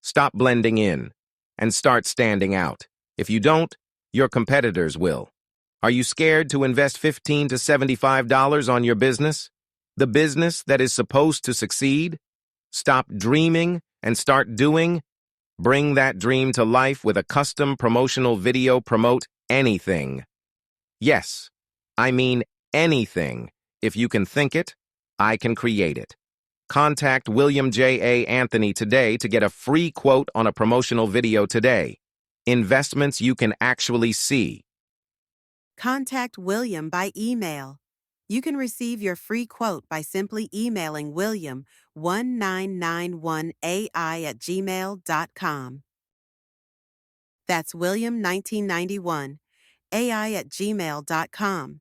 Stop blending in and start standing out. If you don't, your competitors will. Are you scared to invest $15 to $75 on your business? The business that is supposed to succeed? Stop dreaming and start doing. Bring that dream to life with a custom promotional video. Promote anything. Yes, I mean anything. If you can think it, I can create it. Contact William J. A. Anthony today to get a free quote on a promotional video today. Investments you can actually see. Contact William by email. You can receive your free quote by simply emailing william1991ai@gmail.com. That's William1991ai@gmail.com.